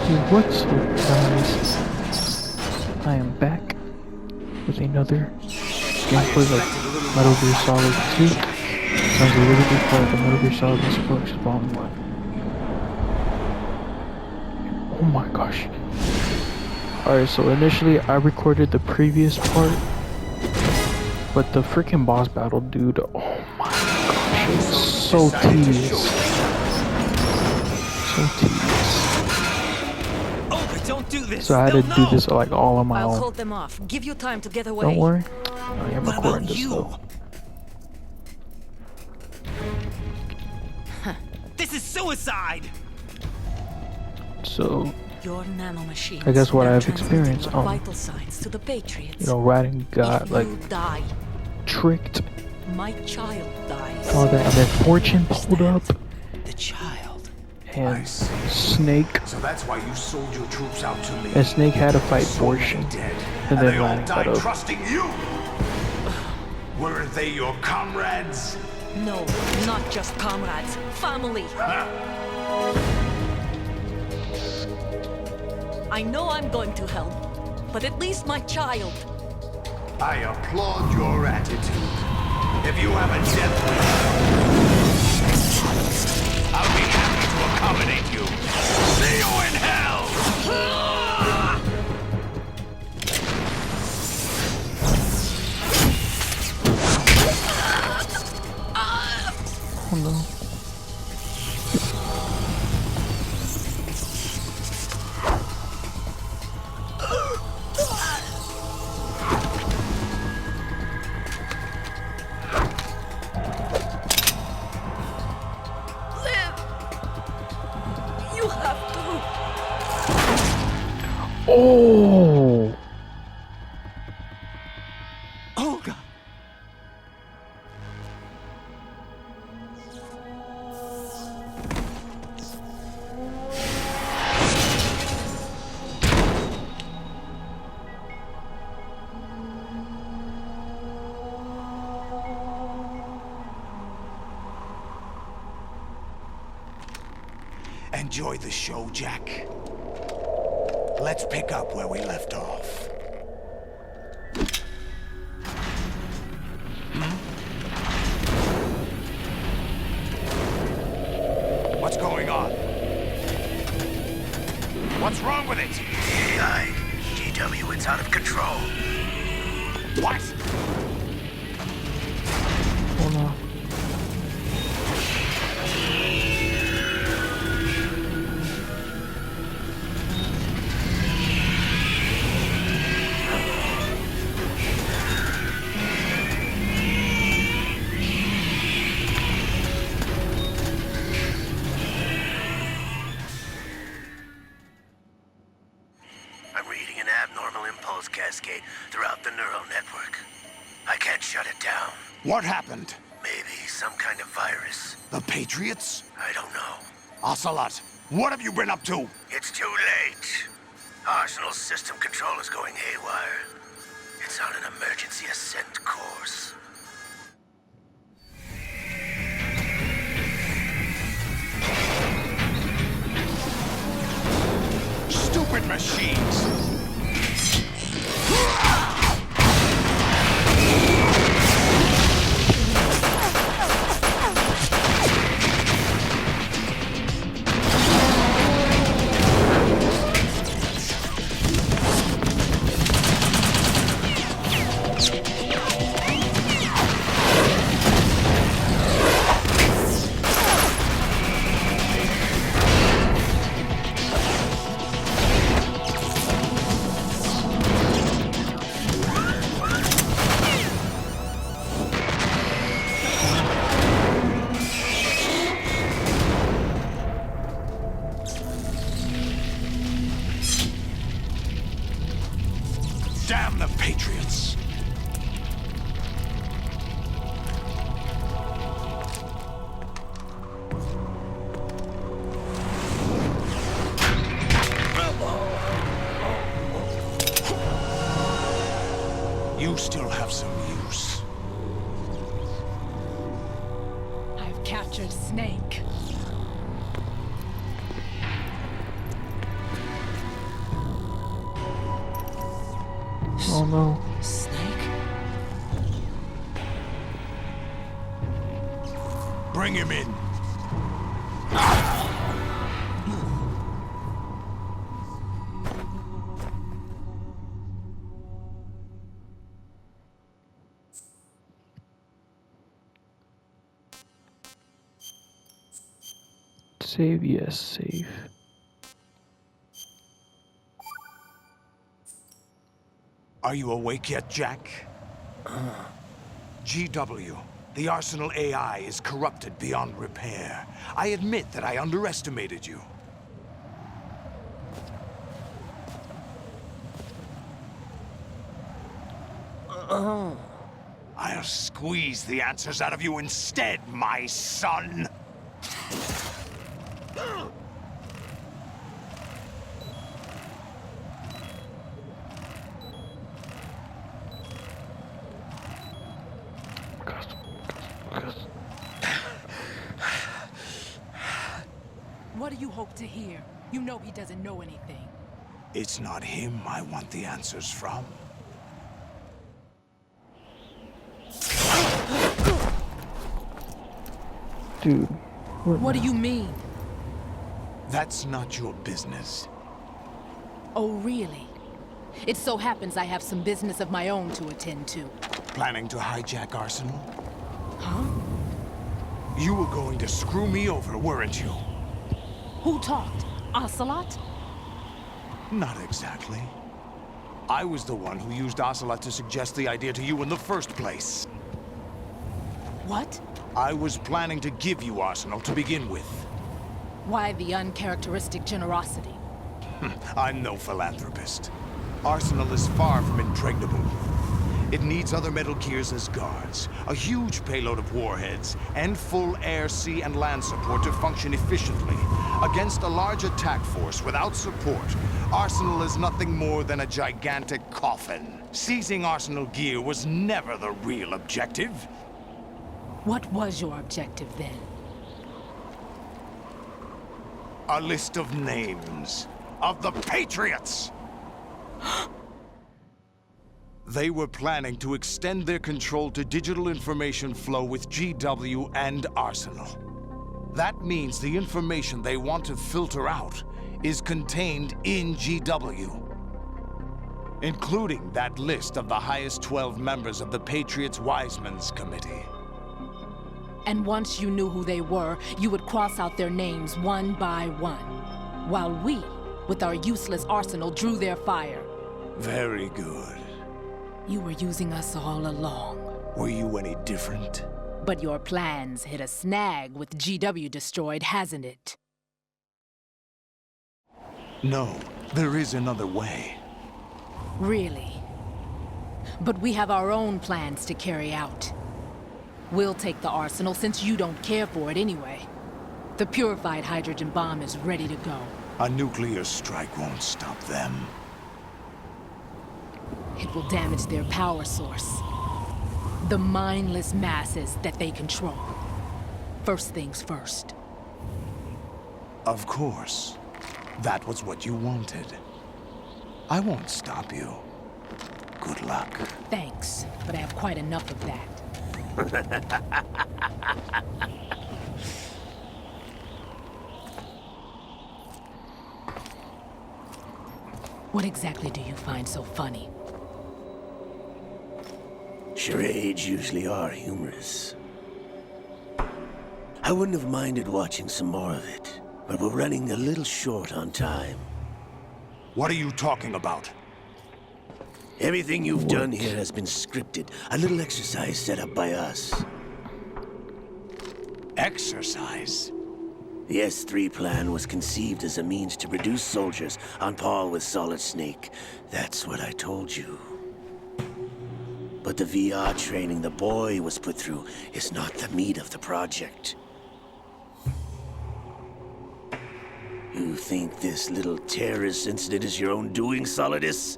What's up, guys? I am back with another gameplay of Metal Gear Solid 2. Sounds a little bit like the Metal Gear Solid Misflex Volume 1. Oh my gosh. Alright, so initially I recorded the previous part, but the freaking boss battle, dude, oh my gosh, it's so tedious. So tedious. Don't do this. So I had to do this like all on my I'll own. hold them off. Give you time to get away. Don't worry. I am What recording about this you? though. This is suicide. So, Your nanomachines I guess what now I've transmitting experienced, your vital signs to the Patriots. you know, Raiden got if like you die, tricked, my child dies. all that, and then Fortune pulled up, The child. and Snake, So that's why you sold your troops out to me. and Snake had to fight So many Fortune, dead, and and then they all Raiden got died up. trusting you. Weren't they your comrades? No, not just comrades. Family. I know I'm going to hell, but at least my child. I applaud your attitude. If you have a death wish, I'll be happy to accommodate you. See you in hell! Oh no. Live. You have to. Oh! Olga. Enjoy the show, Jack. Let's pick up where we left off. What's going on? What's wrong with it? AI, GW, it's out of control. What? Oh no. I'm reading an abnormal impulse cascade throughout the neural network. I can't shut it down. What happened? Maybe some kind of virus. The Patriots? I don't know. Ocelot, what have you been up to? It's too late. Arsenal's system control is going haywire. It's on an emergency ascent course. Stupid machines! Damn the Patriots! You still have some use. I've captured Snake. Oh no. Snake? Bring him in. Save, yes, save. Are you awake yet, Jack? GW, the Arsenal AI is corrupted beyond repair. I admit that I underestimated you. I'll squeeze the answers out of you instead, my son! What do you hope to hear? You know he doesn't know anything. It's not him I want the answers from. Dude. What do you mean? That's not your business. Oh, really? It so happens I have some business of my own to attend to. Planning to hijack Arsenal? Huh? You were going to screw me over, weren't you? Who talked? Ocelot? Not exactly. I was the one who used Ocelot to suggest the idea to you in the first place. What? I was planning to give you Arsenal to begin with. Why the uncharacteristic generosity? I'm no philanthropist. Arsenal is far from impregnable. It needs other Metal Gears as guards, a huge payload of warheads, and full air, sea, and land support to function efficiently. Against a large attack force without support, Arsenal is nothing more than a gigantic coffin. Seizing Arsenal gear was never the real objective. What was your objective then? A list of names of the Patriots! They were planning to extend their control to digital information flow with GW and Arsenal. That means the information they want to filter out is contained in GW, including that list of the highest 12 members of the Patriots Wiseman's Committee. And once you knew who they were, you would cross out their names one by one, while we, with our useless arsenal, drew their fire. Very good. You were using us all along. Were you any different? But your plans hit a snag with GW destroyed, hasn't it? No, there is another way. Really? But we have our own plans to carry out. We'll take the arsenal since you don't care for it anyway. The purified hydrogen bomb is ready to go. A nuclear strike won't stop them. It will damage their power source. The mindless masses that they control. First things first. Of course. That was what you wanted. I won't stop you. Good luck. Thanks, but I have quite enough of that. What exactly do you find so funny? Charades usually are humorous. I wouldn't have minded watching some more of it, but we're running a little short on time. What are you talking about? Everything you've done here has been scripted, a little exercise set up by us. Exercise? The S3 plan was conceived as a means to produce soldiers on par with Solid Snake. That's what I told you. But the VR training the boy was put through is not the meat of the project. You think this little terrorist incident is your own doing, Solidus?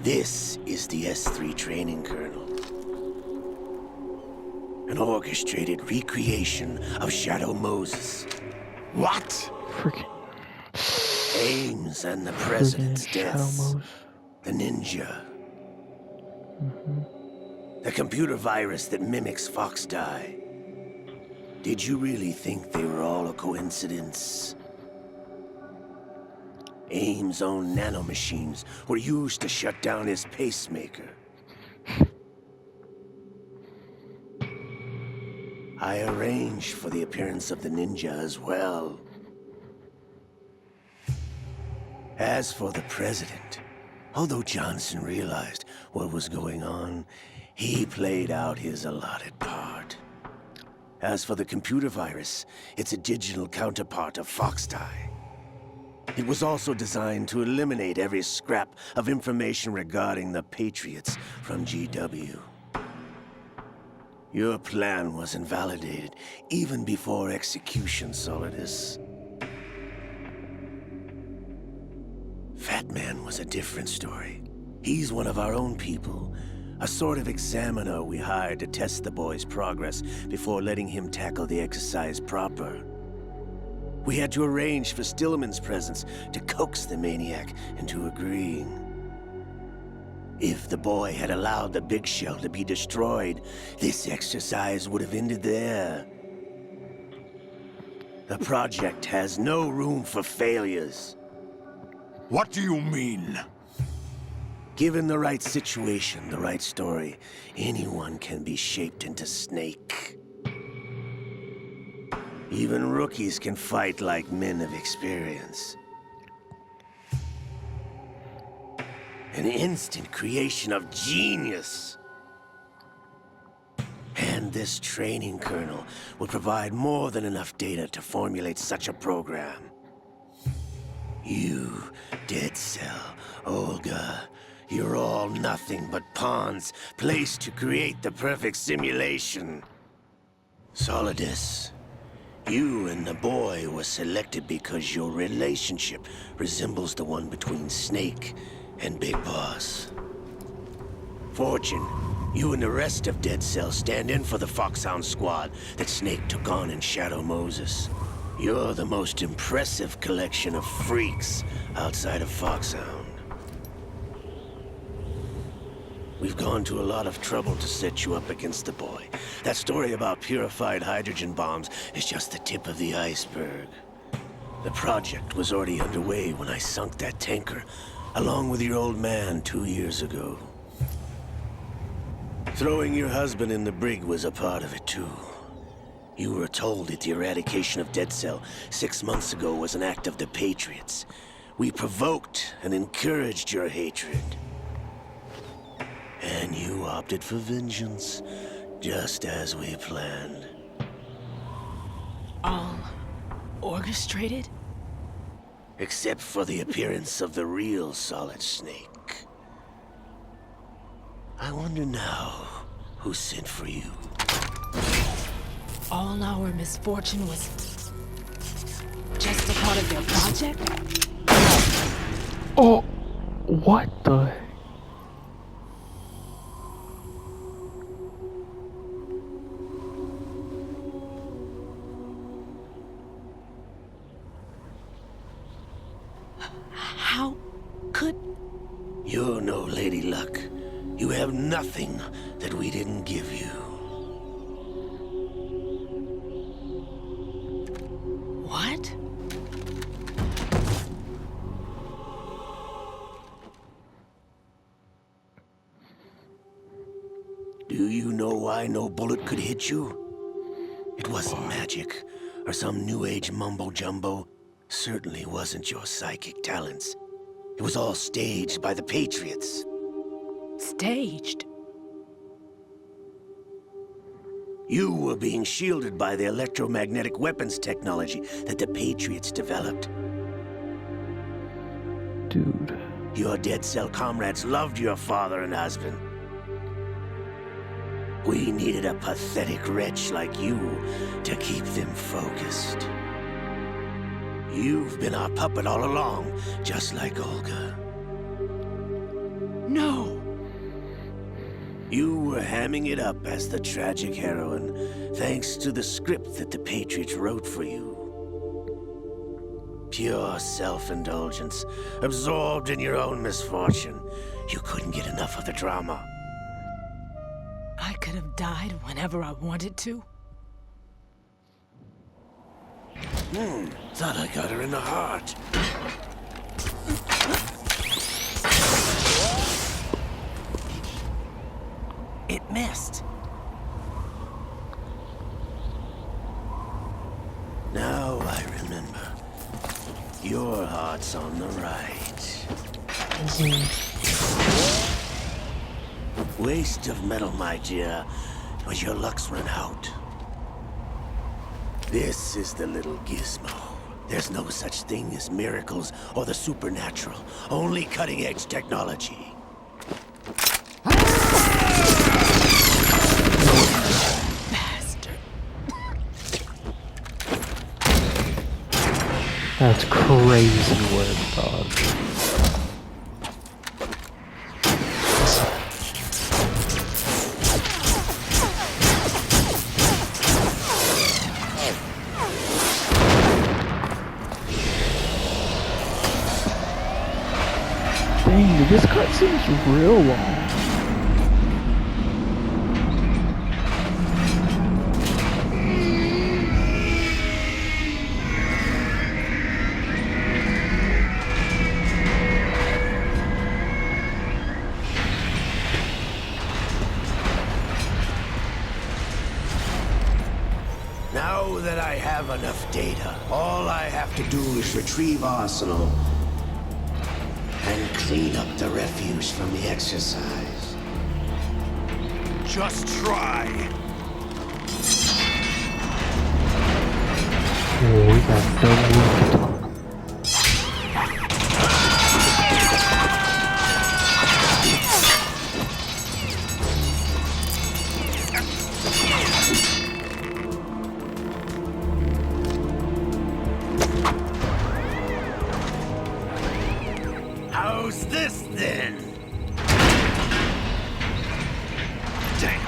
This is the S3 training kernel. An orchestrated recreation of Shadow Moses. What? Freaking. Ames and the President's Shadow deaths. Moses. The ninja. The computer virus that mimics Foxdie. Did you really think they were all a coincidence? AIM's own nanomachines were used to shut down his pacemaker. I arranged for the appearance of the ninja as well. As for the president, although Johnson realized what was going on, he played out his allotted part. As for the computer virus, it's a digital counterpart of Foxdie. It was also designed to eliminate every scrap of information regarding the Patriots from GW. Your plan was invalidated even before execution, Solidus. Fat Man was a different story. He's one of our own people. A sort of examiner we hired to test the boy's progress before letting him tackle the exercise proper. We had to arrange for Stillman's presence to coax the maniac into agreeing. If the boy had allowed the big shell to be destroyed, this exercise would have ended there. The project has no room for failures. What do you mean? Given the right situation, the right story, anyone can be shaped into Snake. Even rookies can fight like men of experience. An instant creation of genius. And this training kernel would provide more than enough data to formulate such a program. You, Dead Cell, Olga, you're all nothing but pawns placed to create the perfect simulation. Solidus, you and the boy were selected because your relationship resembles the one between Snake and Big Boss. Fortune, you and the rest of Dead Cell stand in for the Foxhound squad that Snake took on in Shadow Moses. You're the most impressive collection of freaks outside of Foxhound. We've gone to a lot of trouble to set you up against the boy. That story about purified hydrogen bombs is just the tip of the iceberg. The project was already underway when I sunk that tanker, along with your old man 2 years ago. Throwing your husband in the brig was a part of it too. You were told that the eradication of Dead Cell 6 months ago was an act of the Patriots. We provoked and encouraged your hatred. And you opted for vengeance, just as we planned. All orchestrated? Except for the appearance of the real Solid Snake. I wonder now who sent for you. All our misfortune was just a part of their project? Oh, what the? How could... You're no Lady Luck. You have nothing that we didn't give you. What? Do you know why no bullet could hit you? It wasn't magic, or some new age mumbo-jumbo. Certainly wasn't your psychic talents. It was all staged by the Patriots. Staged? You were being shielded by the electromagnetic weapons technology that the Patriots developed. Dude. Your Dead Cell comrades loved your father and husband. We needed a pathetic wretch like you to keep them focused. You've been our puppet all along, just like Olga. No! You were hamming it up as the tragic heroine, thanks to the script that the Patriots wrote for you. Pure self-indulgence, absorbed in your own misfortune. You couldn't get enough of the drama. could have died whenever I wanted to. Thought I got her in the heart. It missed. Now I remember. Your heart's on the right. Waste of metal, my dear, but your luck's run out. This is the little gizmo. There's no such thing as miracles or the supernatural, only cutting-edge technology. Bastard. That's crazy work, dog. Dang, this cutscene's real long. Now that I have enough data, all I have to do is retrieve Arsenal and clean up the refuse from the exercise. Just try. Oh, we got no room to talk. How's this then? Damn.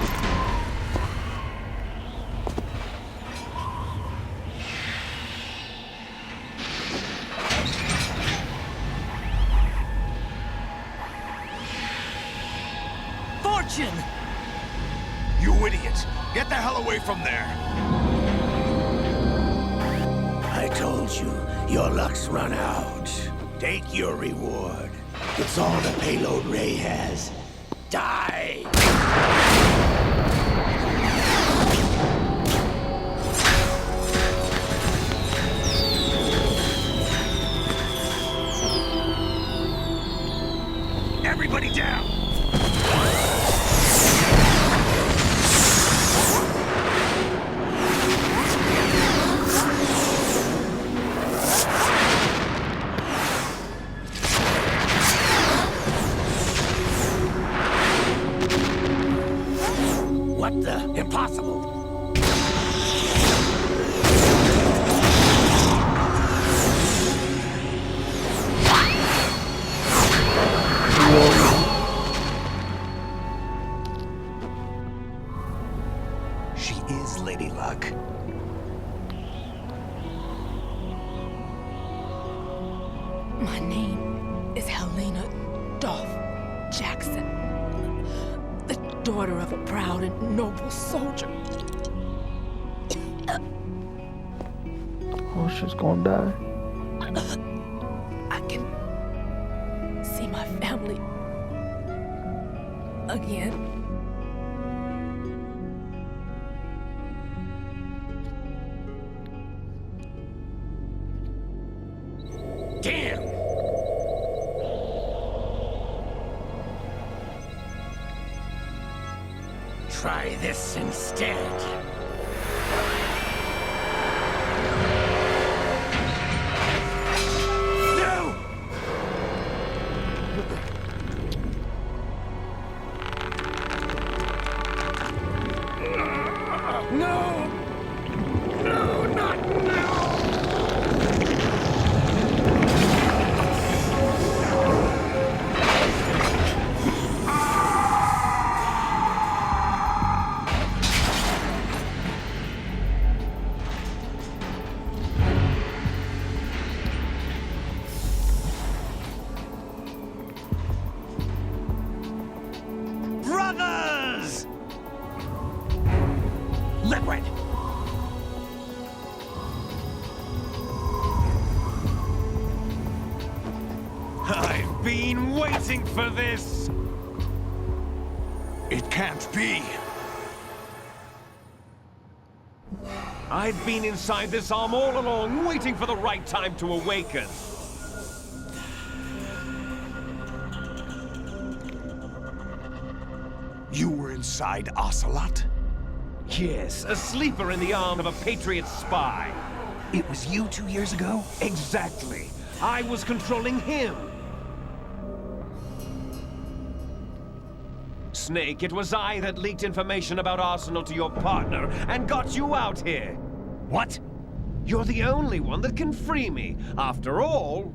Fortune! You idiot! Get the hell away from there! I told you, your luck's run out. Take your reward. It's all the payload Ray has. Die! Everybody down! What the? Impossible! She is Lady Luck. My name is Helena Dolph Jackson, the daughter of a proud and noble soldier. Oh, she's gonna die. I can see my family again. Damn! Try this instead. No! No! No, not now! I've been waiting for this! It can't be. I've been inside this arm all along, waiting for the right time to awaken. You were inside Ocelot? Yes, a sleeper in the arm of a Patriot spy. It was you 2 years ago? Exactly. I was controlling him. Snake, it was I that leaked information about Arsenal to your partner and got you out here. What? You're the only one that can free me. After all,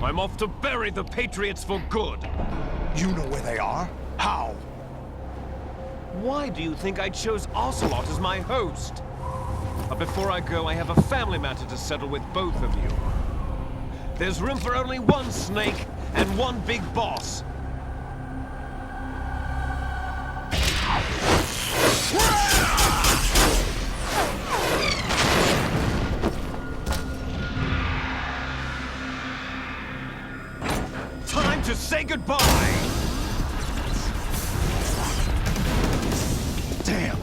I'm off to bury the Patriots for good. You know where they are? How? Why do you think I chose Ocelot as my host? But before I go, I have a family matter to settle with both of you. There's room for only one Snake and one big boss. Time to say goodbye! Damn.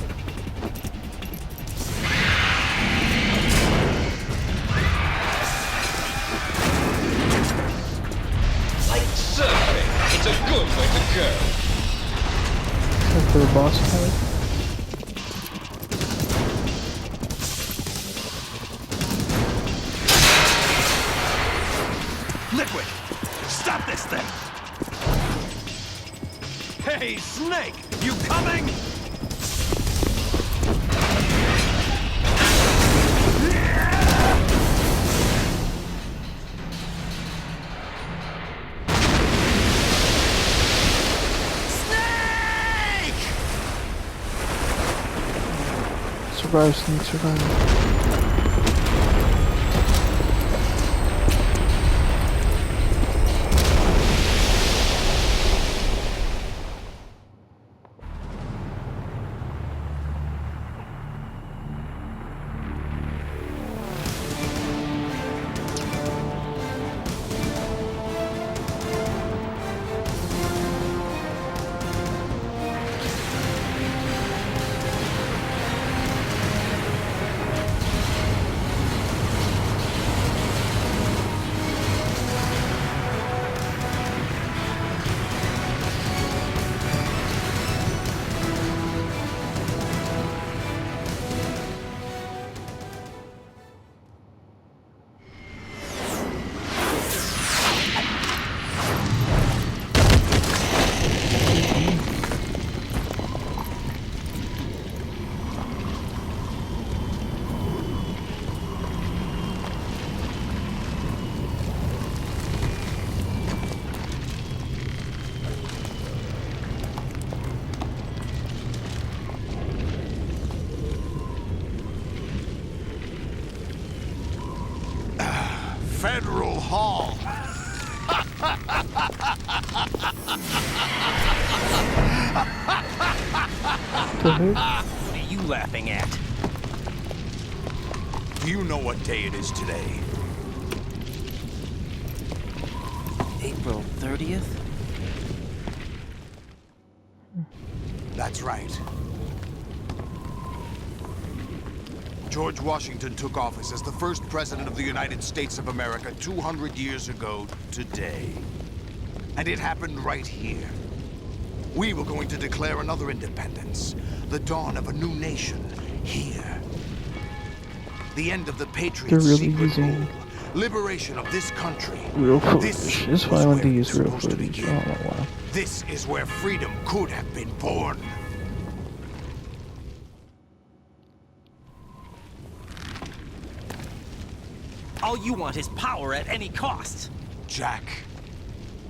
Like surfing, it's a good way to go. Time for a boss fight. Liquid! Stop this thing! Hey, Snake! You coming? Survive, Snake, survive. Federal Hall. What are you laughing at? Do you know what day it is today? April 30th? That's right. George Washington took office as the first president of the United States of America 200 years ago today. And it happened right here. We were going to declare another independence, the dawn of a new nation, here. The end of the Patriots' They're really secret using rule, liberation of this country. real This footage. This was why I want to where use it's real supposed to footage. I begin. don't know why. This is where freedom could have been born. All you want is power at any cost. Jack,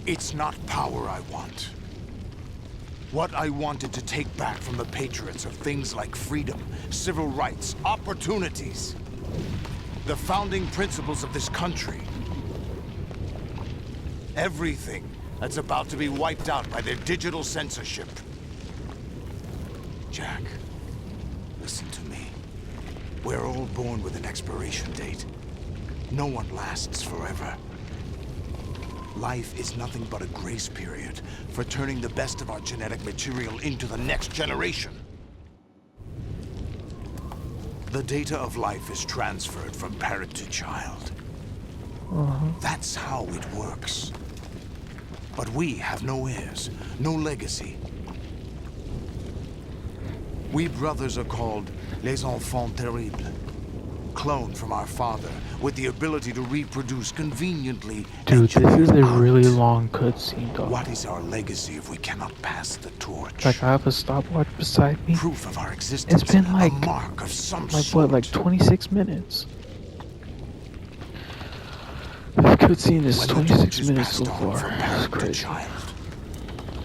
it's not power I want. What I wanted to take back from the Patriots are things like freedom, civil rights, opportunities. The founding principles of this country. Everything that's about to be wiped out by their digital censorship. Jack, listen to me. We're all born with an expiration date. No one lasts forever. Life is nothing but a grace period for turning the best of our genetic material into the next generation. The data of life is transferred from parent to child. That's how it works. But we have no heirs, no legacy. We brothers are called les enfants terribles. Cloned from our father, with the ability to reproduce conveniently. Dude, this is a engineered really out. long cutscene, dog. What is our legacy if we cannot pass the torch? Like, I have a stopwatch beside me. Proof of our existence. It's been like, a mark of some like sort. what, like 26 minutes? This cutscene is When the torch 26 is minutes passed so on far. from That's parent to crazy. child,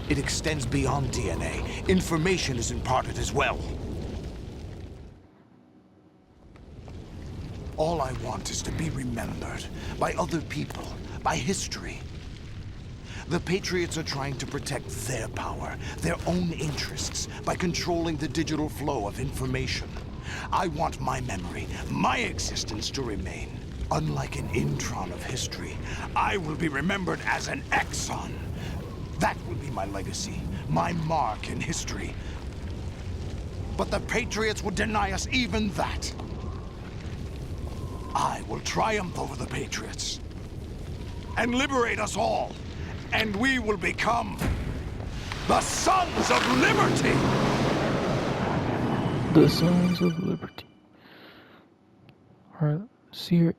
it extends beyond DNA. Information is imparted as well. All I want is to be remembered by other people, by history. The Patriots are trying to protect their power, their own interests, by controlling the digital flow of information. I want my memory, my existence to remain. Unlike an intron of history, I will be remembered as an exon. That will be my legacy, my mark in history. But the Patriots would deny us even that. I will triumph over the Patriots and liberate us all, and we will become the Sons of Liberty! The Sons of Liberty. Alright, see here.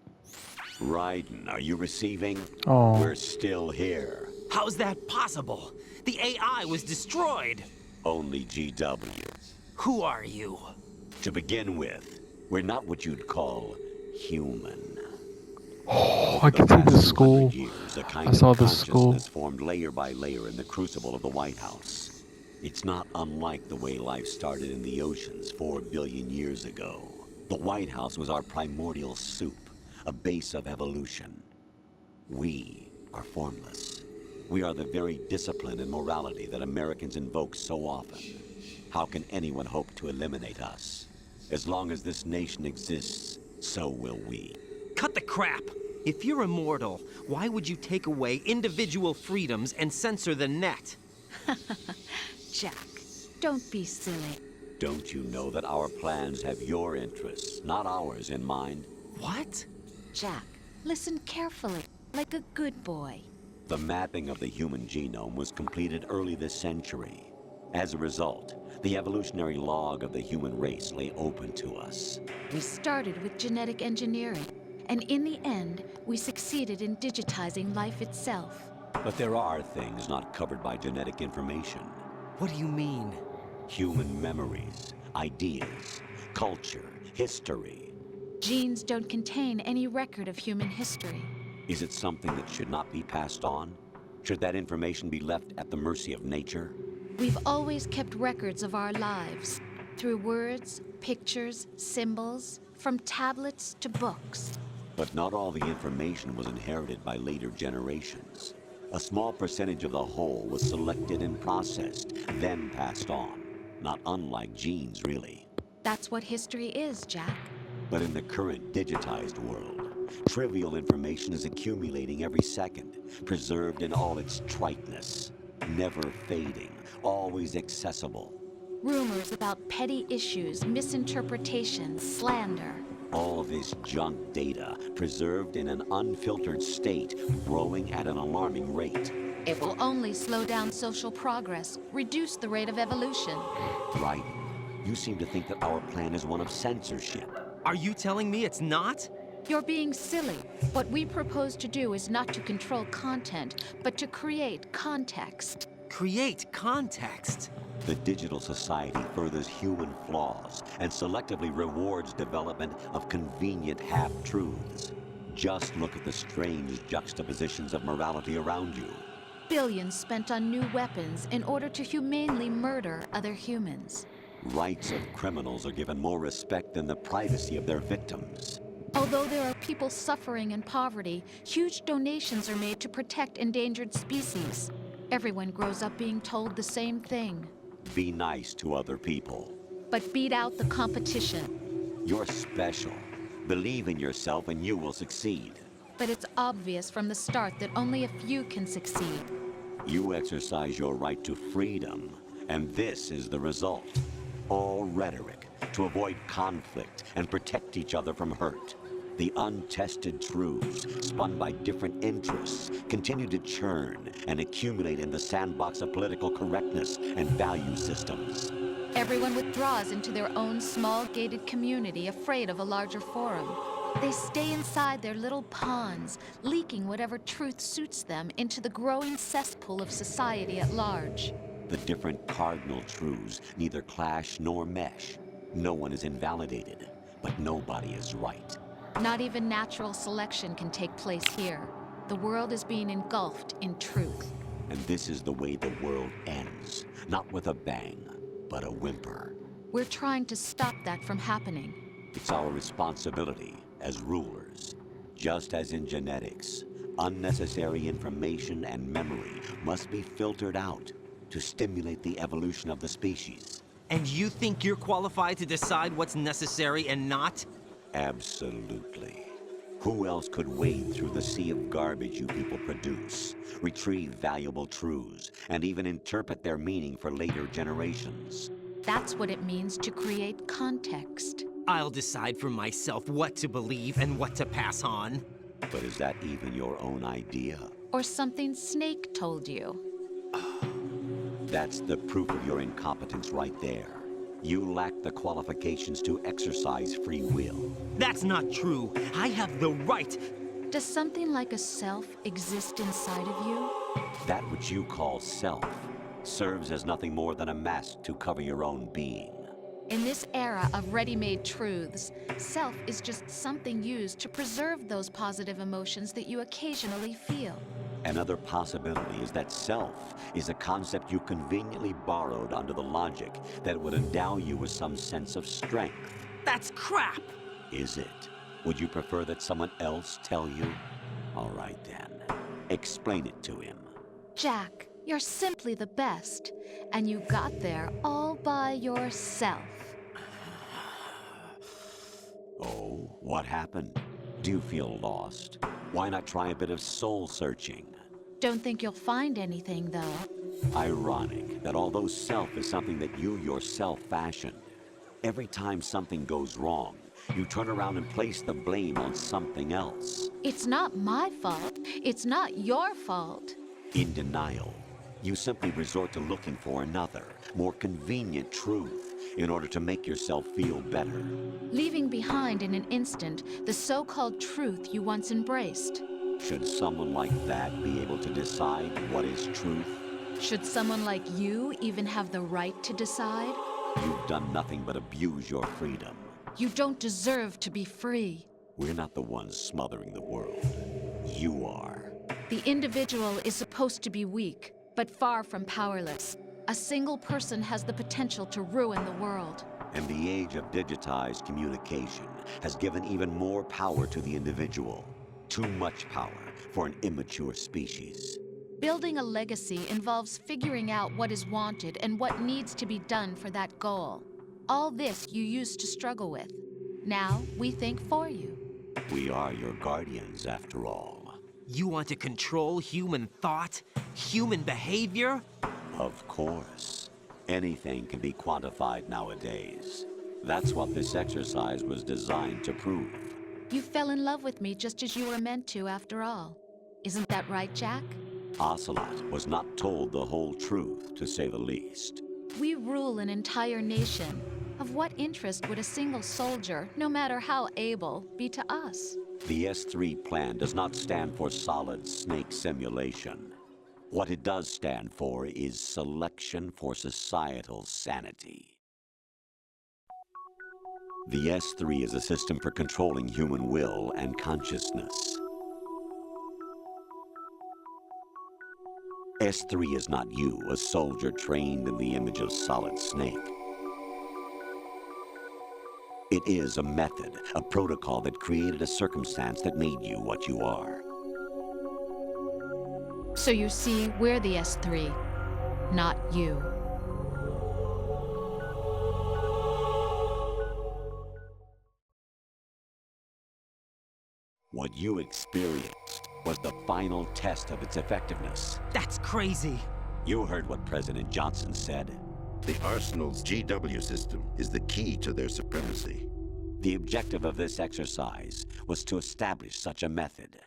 Raiden, are you receiving? Oh. We're still here. How's that possible? The AI was destroyed. Only GW. Who are you? To begin with, we're not what you'd call human. Oh, I can see the skull. Years, a kind I saw of the skull. consciousness formed layer by layer in the crucible of the White House. It's not unlike the way life started in the oceans 4 billion years ago. The White House was our primordial soup, a base of evolution. We are formless. We are the very discipline and morality that Americans invoke so often. How can anyone hope to eliminate us? As long as this nation exists, so will we. Cut the crap! If you're immortal, why would you take away individual freedoms and censor the net? Jack, don't be silly. Don't you know that our plans have your interests, not ours, in mind? What? Jack, listen carefully, like a good boy. The mapping of the human genome was completed early this century. As a result, the evolutionary log of the human race lay open to us. We started with genetic engineering, and in the end, we succeeded in digitizing life itself. But there are things not covered by genetic information. What do you mean? Human memories, ideas, culture, history. Genes don't contain any record of human history. Is it something that should not be passed on? Should that information be left at the mercy of nature? We've always kept records of our lives, through words, pictures, symbols, from tablets to books. But not all the information was inherited by later generations. A small percentage of the whole was selected and processed, then passed on. Not unlike genes, really. That's what history is, Jack. But in the current digitized world, trivial information is accumulating every second, preserved in all its triteness, never fading, always accessible. Rumors about petty issues, misinterpretations, slander. All this junk data, preserved in an unfiltered state, growing at an alarming rate. It will only slow down social progress, reduce the rate of evolution. Right? You seem to think that our plan is one of censorship. Are you telling me it's not? You're being silly. What we propose to do is not to control content, but to create context. Create context. The digital society furthers human flaws and selectively rewards development of convenient half-truths. Just look at the strange juxtapositions of morality around you. Billions spent on new weapons in order to humanely murder other humans. Rights of criminals are given more respect than the privacy of their victims. Although there are people suffering in poverty, huge donations are made to protect endangered species. Everyone grows up being told the same thing. Be nice to other people. But beat out the competition. You're special. Believe in yourself and you will succeed. But it's obvious from the start that only a few can succeed. You exercise your right to freedom, and this is the result. All rhetoric to avoid conflict and protect each other from hurt. The untested truths, spun by different interests, continue to churn and accumulate in the sandbox of political correctness and value systems. Everyone withdraws into their own small gated community, afraid of a larger forum. They stay inside their little ponds, leaking whatever truth suits them into the growing cesspool of society at large. The different cardinal truths neither clash nor mesh. No one is invalidated, but nobody is right. Not even natural selection can take place here. The world is being engulfed in truth. And this is the way the world ends. Not with a bang, but a whimper. We're trying to stop that from happening. It's our responsibility as rulers. Just as in genetics, unnecessary information and memory must be filtered out to stimulate the evolution of the species. And you think you're qualified to decide what's necessary and not? Absolutely. Who else could wade through the sea of garbage you people produce, retrieve valuable truths, and even interpret their meaning for later generations? That's what it means to create context. I'll decide for myself what to believe and what to pass on. But is that even your own idea? Or something Snake told you? That's the proof of your incompetence right there. You lack the qualifications to exercise free will. That's not true. I have the right. Does something like a self exist inside of you? That which you call self serves as nothing more than a mask to cover your own being. In this era of ready-made truths, self is just something used to preserve those positive emotions that you occasionally feel. Another possibility is that self is a concept you conveniently borrowed under the logic that it would endow you with some sense of strength. That's crap! Is it? Would you prefer that someone else tell you? All right then. Explain it to him. Jack, you're simply the best, and you got there all by yourself. Oh, what happened? Do you feel lost? Why not try a bit of soul searching? Don't think you'll find anything, though. Ironic that although self is something that you yourself fashioned, every time something goes wrong, you turn around and place the blame on something else. It's not my fault. It's not your fault. In denial, you simply resort to looking for another, more convenient truth in order to make yourself feel better. Leaving behind in an instant the so-called truth you once embraced. Should someone like that be able to decide what is truth? Should someone like you even have the right to decide? You've done nothing but abuse your freedom. You don't deserve to be free. We're not the ones smothering the world. You are. The individual is supposed to be weak, but far from powerless. A single person has the potential to ruin the world. And the age of digitized communication has given even more power to the individual. Too much power for an immature species. Building a legacy involves figuring out what is wanted and what needs to be done for that goal. All this you used to struggle with. Now we think for you. We are your guardians, after all. You want to control human thought? Human behavior? Of course. Anything can be quantified nowadays. That's what this exercise was designed to prove. You fell in love with me just as you were meant to, after all. Isn't that right, Jack? Ocelot was not told the whole truth, to say the least. We rule an entire nation. Of what interest would a single soldier, no matter how able, be to us? The S3 plan does not stand for Solid Snake Simulation. What it does stand for is selection for societal sanity. The S3 is a system for controlling human will and consciousness. S3 is not you, a soldier trained in the image of Solid Snake. It is a method, a protocol that created a circumstance that made you what you are. So you see, we're the S3, not you. What you experienced was the final test of its effectiveness. That's crazy. You heard what President Johnson said. The Arsenal's GW system is the key to their supremacy. The objective of this exercise was to establish such a method.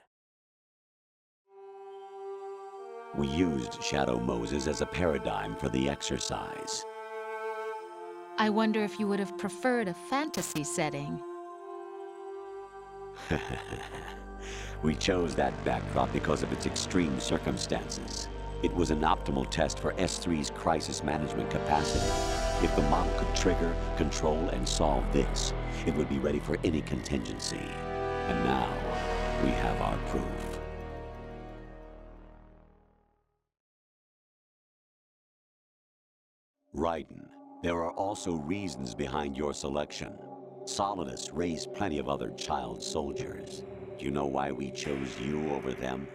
We used Shadow Moses as a paradigm for the exercise. I wonder if you would have preferred a fantasy setting. We chose that backdrop because of its extreme circumstances. It was an optimal test for S3's crisis management capacity. If the model could trigger, control, and solve this, it would be ready for any contingency. And now, we have our proof. Raiden, there are also reasons behind your selection. Solidus raised plenty of other child soldiers. Do you know why we chose you over them?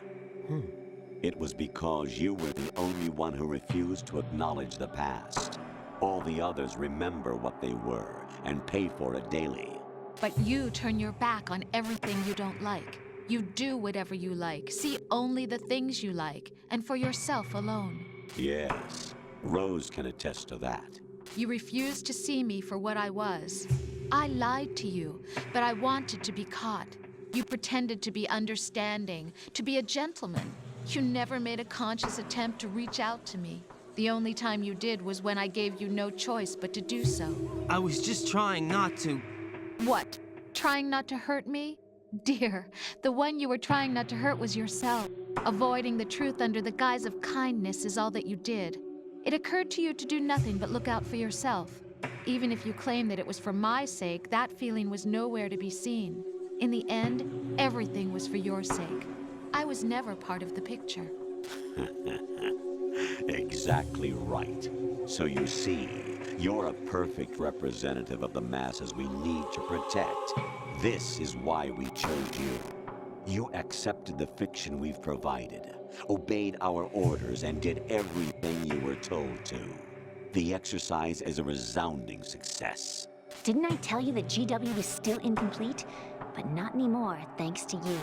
It was because you were the only one who refused to acknowledge the past. All the others remember what they were and pay for it daily. But you turn your back on everything you don't like. You do whatever you like, see only the things you like, and for yourself alone. Yes, Rose can attest to that. You refused to see me for what I was. I lied to you, but I wanted to be caught. You pretended to be understanding, to be a gentleman. You never made a conscious attempt to reach out to me. The only time you did was when I gave you no choice but to do so. I was just trying not to. What? Trying not to hurt me? Dear, the one you were trying not to hurt was yourself. Avoiding the truth under the guise of kindness is all that you did. It occurred to you to do nothing but look out for yourself. Even if you claim that it was for my sake, that feeling was nowhere to be seen. In the end, everything was for your sake. I was never part of the picture. Exactly right. So you see, you're a perfect representative of the masses we need to protect. This is why we chose you. You accepted the fiction we've provided, obeyed our orders, and did everything you were told to. The exercise is a resounding success. Didn't I tell you that GW was still incomplete? But not anymore, thanks to you.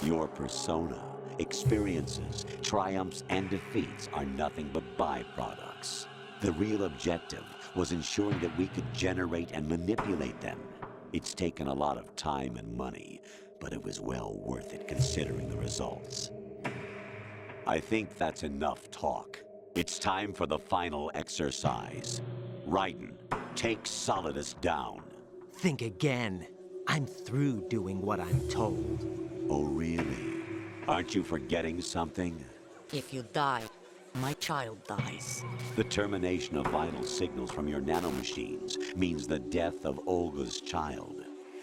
Your persona, experiences, triumphs, and defeats are nothing but byproducts. The real objective was ensuring that we could generate and manipulate them. It's taken a lot of time and money, but it was well worth it considering the results. I think that's enough talk. It's time for the final exercise. Raiden, take Solidus down. Think again. I'm through doing what I'm told. Oh, really? Aren't you forgetting something? If you die, my child dies. The termination of vital signals from your nanomachines means the death of Olga's child.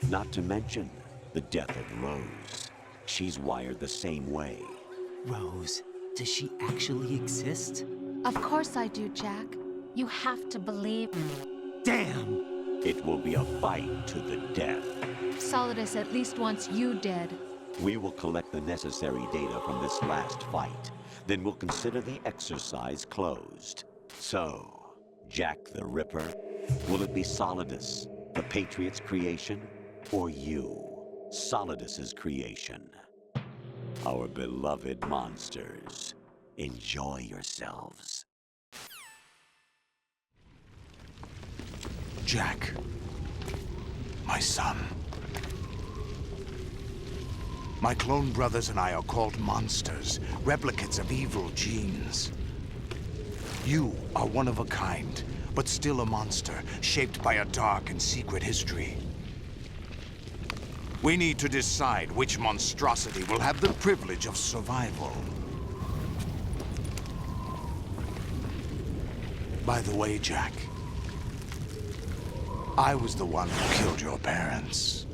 Not to mention the death of Rose. She's wired the same way. Rose, does she actually exist? Of course I do, Jack. You have to believe me. Damn! It will be a fight to the death. Solidus at least wants you dead. We will collect the necessary data from this last fight. Then we'll consider the exercise closed. So, Jack the Ripper, will it be Solidus, the Patriot's creation, or you, Solidus's creation? Our beloved monsters, enjoy yourselves. Jack, my son. My clone brothers and I are called monsters, replicates of evil genes. You are one of a kind, but still a monster, shaped by a dark and secret history. We need to decide which monstrosity will have the privilege of survival. By the way, Jack, I was the one who killed your parents.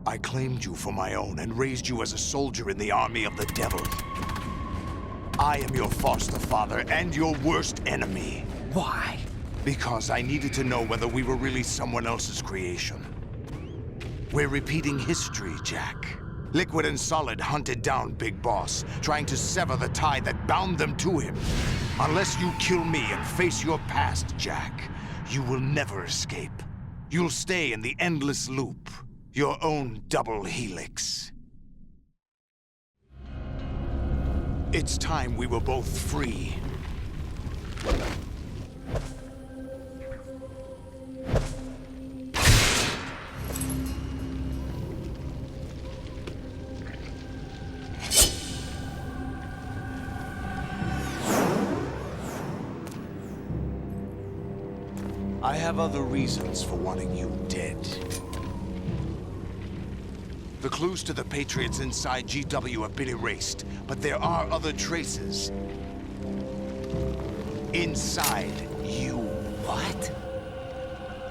I claimed you for my own and raised you as a soldier in the army of the devil. I am your foster father and your worst enemy. Why? Because I needed to know whether we were really someone else's creation. We're repeating history, Jack. Liquid and Solid hunted down Big Boss, trying to sever the tie that bound them to him. Unless you kill me and face your past, Jack, you will never escape. You'll stay in the endless loop, your own double helix. It's time we were both free. I have other reasons for wanting you dead. The clues to the Patriots inside GW have been erased, but there are other traces. Inside you. What?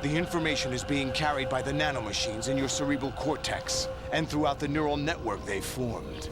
The information is being carried by the nanomachines in your cerebral cortex, and throughout the neural network they've formed.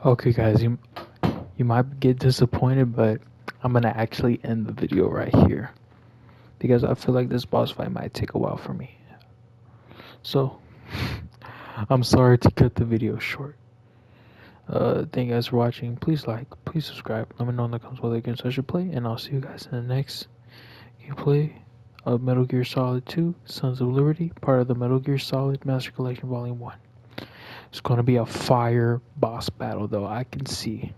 Okay guys, you might get disappointed, but I'm gonna actually end the video right here because I feel like this boss fight might take a while for me. So I'm sorry to cut the video short. Thank you guys for watching. Please like, please subscribe, let me know in the comments what games I should play, and I'll see you guys in the next gameplay of Metal Gear Solid 2 Sons of Liberty, part of the Metal Gear Solid Master Collection Volume 1. It's gonna be a fire boss battle though, I can see.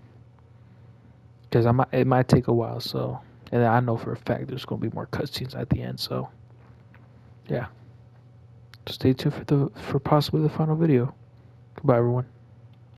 Because it might take a while, so, and I know for a fact there's gonna be more cutscenes at the end, so yeah. Stay tuned for possibly the final video. Goodbye everyone.